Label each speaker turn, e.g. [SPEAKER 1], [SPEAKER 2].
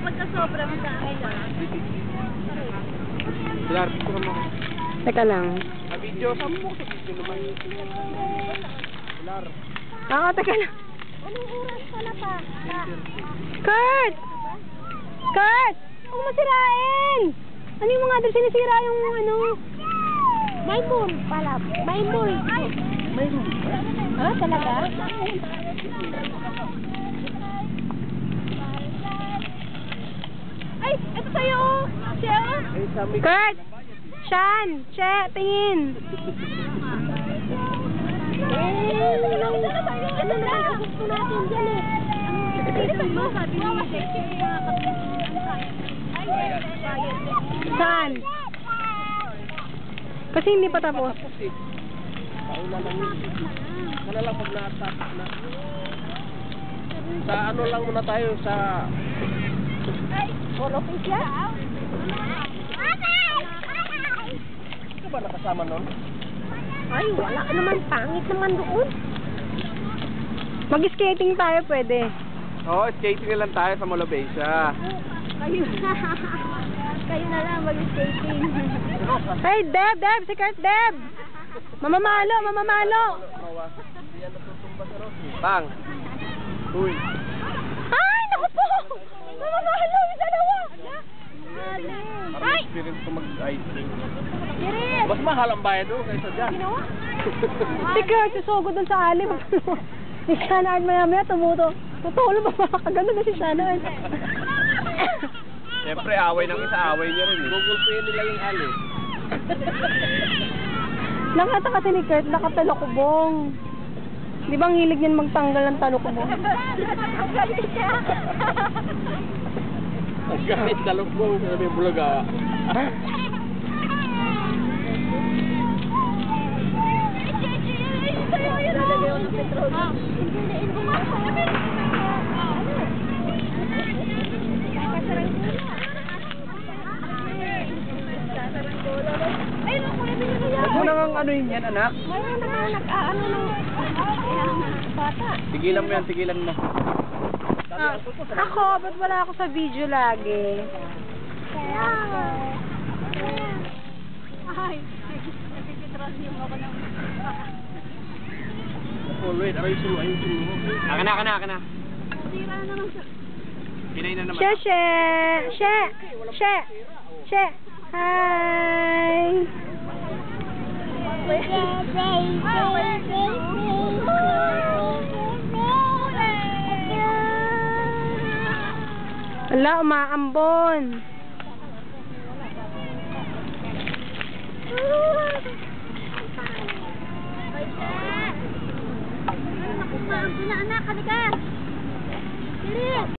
[SPEAKER 1] pagka sobra mo sa akin lang.
[SPEAKER 2] Pilar, picture mo.
[SPEAKER 3] Teka lang.
[SPEAKER 2] Video, saan mo sa video naman? Pilar.
[SPEAKER 3] Teka lang.
[SPEAKER 1] Anong oras pala pa?
[SPEAKER 3] Kurt! Kurt! Huwag mo sirain! Ano yung mga doon sinisira yung ano?
[SPEAKER 1] May moon pala. May moon.
[SPEAKER 2] May room.
[SPEAKER 1] Ha? Talaga? Ay! Ito sa'yo! Siya!
[SPEAKER 2] Ay, sa amin.
[SPEAKER 3] Kurt! Shan! Che! Tingin!
[SPEAKER 1] Ano na? Gusto natin dyan eh. Ano mo? Sabi mo,
[SPEAKER 3] Saan? Kasi hindi pa tapos.
[SPEAKER 2] Tapos eh. Paula lang yun. Sana lang pag natapos na. Sa ano lang muna tayo sa...
[SPEAKER 1] Puro pisya?
[SPEAKER 2] Ito ba nakasama nun?
[SPEAKER 1] Ay, wala ka naman. Pangit naman doon.
[SPEAKER 3] Mag-skating tayo pwede.
[SPEAKER 2] Oo, skating na lang tayo sa Molobesa.
[SPEAKER 1] Kayo kayo na lang mag-skating.
[SPEAKER 3] Hey, Deb! Deb! Si Kurt, Deb! Mamamalo! Mamamalo!
[SPEAKER 2] Yan natutumba sa Rosie. Bang! Uy!
[SPEAKER 3] Ay! Naku po! Mamamalo! Yung dalawa!
[SPEAKER 2] Parang experience ko mag-ice cream.
[SPEAKER 1] Kirit!
[SPEAKER 2] Mas mahal ang bayad doon kaysa dyan.
[SPEAKER 1] Ginawa?
[SPEAKER 3] Si Kurt, susugod dun sa ali. Si Shanard maya-maya tumuto. Tutulo ba makakagano na si Shanard?
[SPEAKER 2] Siyempre, away ng isa, away niya rin eh. Google Pay nila yung ali.
[SPEAKER 3] Nakata kasi ni Kurt, nakatalokubong. Di ba ang hilig niyan magtanggal ng talokubong?
[SPEAKER 1] Ang galing siya.
[SPEAKER 2] Ang gamit talukbong, sabi bulaga. Huwag mo nang ano yun yan, anak.
[SPEAKER 1] Mayroon naman nag-aano ng bata.
[SPEAKER 2] Tigilan mo yan, tigilan mo.
[SPEAKER 3] Ako, ba't wala ako sa video lagi?
[SPEAKER 1] Ay, napipitron niyo ako ng...
[SPEAKER 2] Oh, wait, ayusin mo. Aka na.
[SPEAKER 1] Sira naman siya.
[SPEAKER 2] Pinay na naman.
[SPEAKER 3] She! Hi! Ala, umaambon.
[SPEAKER 1] Naku, anak, halika.